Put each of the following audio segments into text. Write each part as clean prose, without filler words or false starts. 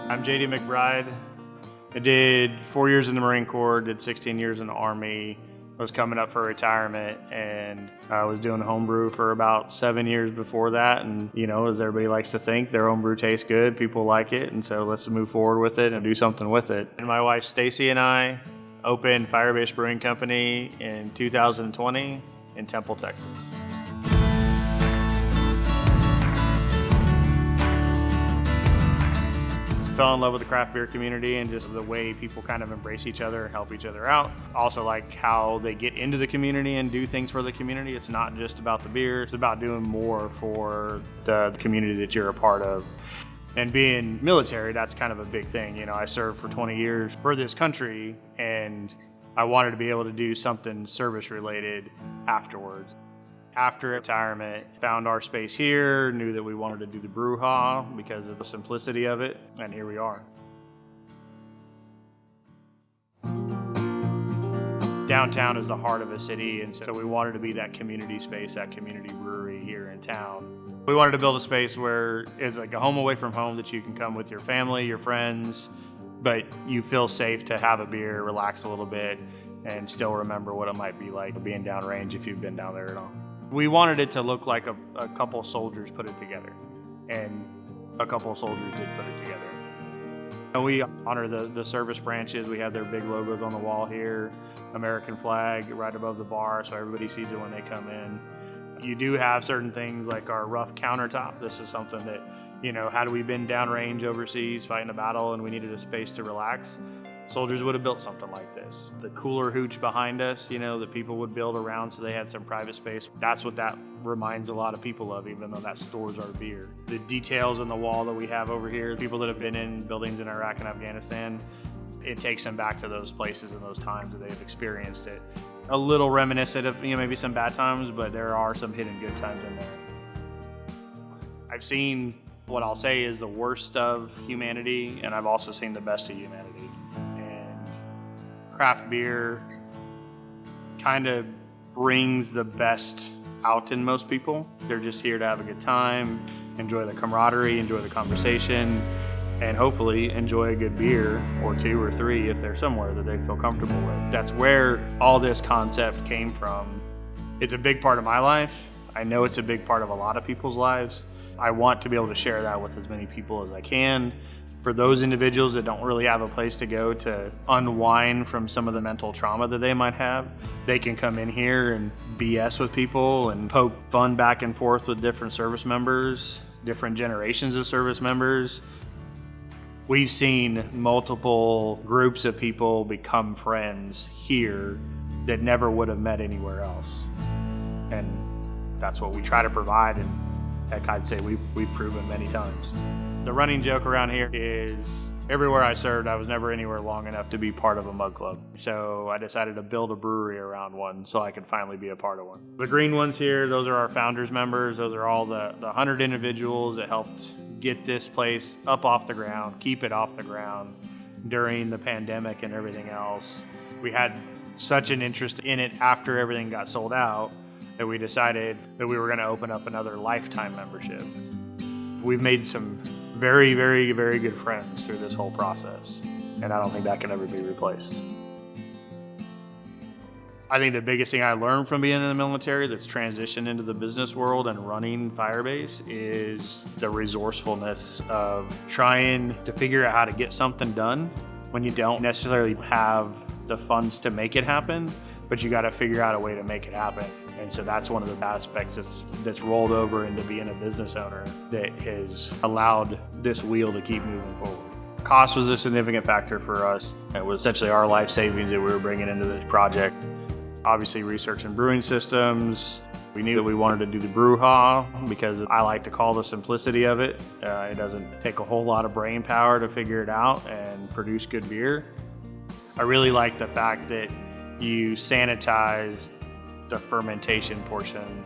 I'm JD McBride. I did 4 years in the Marine Corps, did 16 years in the Army. I was coming up for retirement, and I was doing homebrew for about 7 years before that. And, you know, as everybody likes to think, their homebrew tastes good, people like it, and so let's move forward with it and do something with it. And my wife Stacy and I opened Fire Base Brewing Company in 2020 in Temple, Texas. Fell in love with the craft beer community and just the way people kind of embrace each other and help each other out. Also like how they get into the community and do things for the community. It's not just about the beer, it's about doing more for the community that you're a part of. And being military, that's kind of a big thing. You know, I served for 20 years for this country, and I wanted to be able to do something service related afterwards. After retirement, found our space here, knew that we wanted to do the BREWHA because of the simplicity of it, and here we are. Downtown is the heart of a city, and so we wanted to be that community space, that community brewery here in town. We wanted to build a space where it's like a home away from home that you can come with your family, your friends, but you feel safe to have a beer, relax a little bit, and still remember what it might be like being downrange if you've been down there at all. We wanted it to look like a couple soldiers put it together, and a couple soldiers did put it together. And we honor the service branches. We have their big logos on the wall here, American flag right above the bar so everybody sees it when they come in. You do have certain things like our rough countertop. This is something that, you know, had we been downrange overseas fighting a battle and we needed a space to relax, soldiers would have built something like this. The cooler hooch behind us, you know, that people would build around so they had some private space. That's what that reminds a lot of people of, even though that stores our beer. The details in the wall that we have over here, people that have been in buildings in Iraq and Afghanistan, it takes them back to those places and those times that they've experienced it. A little reminiscent of, you know, maybe some bad times, but there are some hidden good times in there. I've seen what I'll say is the worst of humanity, and I've also seen the best of humanity. Craft beer kind of brings the best out in most people. They're just here to have a good time, enjoy the camaraderie, enjoy the conversation, and hopefully enjoy a good beer or two or three if they're somewhere that they feel comfortable with. That's where all this concept came from. It's a big part of my life. I know it's a big part of a lot of people's lives. I want to be able to share that with as many people as I can. For those individuals that don't really have a place to go to unwind from some of the mental trauma that they might have, they can come in here and BS with people and poke fun back and forth with different service members, different generations of service members. We've seen multiple groups of people become friends here that never would have met anywhere else. And that's what we try to provide, and heck, I'd say we've proven many times. The running joke around here is everywhere I served, I was never anywhere long enough to be part of a mug club. So I decided to build a brewery around one so I could finally be a part of one. The green ones here, those are our founders members. Those are all the 100 individuals that helped get this place up off the ground, keep it off the ground during the pandemic and everything else. We had such an interest in it after everything got sold out that we decided that we were going to open up another lifetime membership. We've made some very, very, very good friends through this whole process, and I don't think that can ever be replaced. I think the biggest thing I learned from being in the military that's transitioned into the business world and running Firebase is the resourcefulness of trying to figure out how to get something done when you don't necessarily have the funds to make it happen, but you got to figure out a way to make it happen. And so that's one of the aspects that's rolled over into being a business owner that has allowed this wheel to keep moving forward. Cost was a significant factor for us. It was essentially our life savings that we were bringing into this project. Obviously researching brewing systems. We knew that we wanted to do the BREWHA because I like to call the simplicity of it. It doesn't take a whole lot of brain power to figure it out and produce good beer. I really like the fact that you sanitize the fermentation portion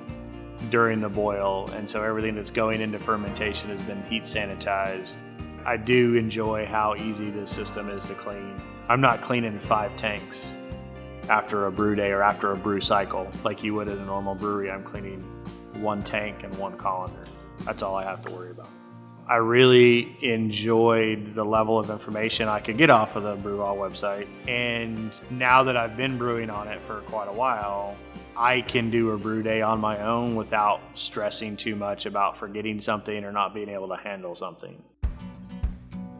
during the boil, and so everything that's going into fermentation has been heat sanitized. I do enjoy how easy this system is to clean. I'm not cleaning 5 tanks after a brew day or after a brew cycle like you would at a normal brewery. I'm cleaning 1 tank and 1 colander. That's all I have to worry about. I really enjoyed the level of information I could get off of the BREWHA website. And now that I've been brewing on it for quite a while, I can do a brew day on my own without stressing too much about forgetting something or not being able to handle something.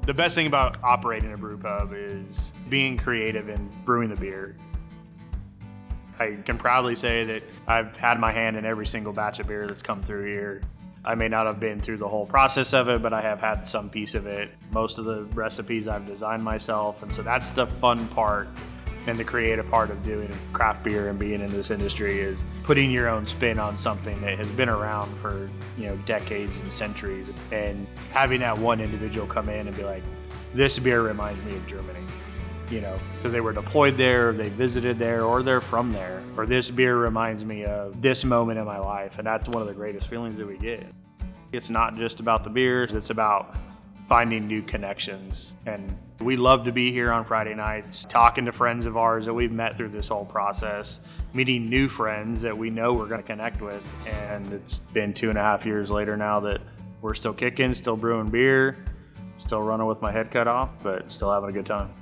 The best thing about operating a brew pub is being creative and brewing the beer. I can proudly say that I've had my hand in every single batch of beer that's come through here. I may not have been through the whole process of it, but I have had some piece of it. Most of the recipes I've designed myself, and so that's the fun part and the creative part of doing craft beer and being in this industry is putting your own spin on something that has been around for, decades and centuries, and having that one individual come in and be like, this beer reminds me of Germany. Because they were deployed there, or they visited there, or they're from there. Or this beer reminds me of this moment in my life, and that's one of the greatest feelings that we get. It's not just about the beers, it's about finding new connections. And we love to be here on Friday nights, talking to friends of ours that we've met through this whole process, meeting new friends that we know we're going to connect with. And it's been 2.5 years later now that we're still kicking, still brewing beer, still running with my head cut off, but still having a good time.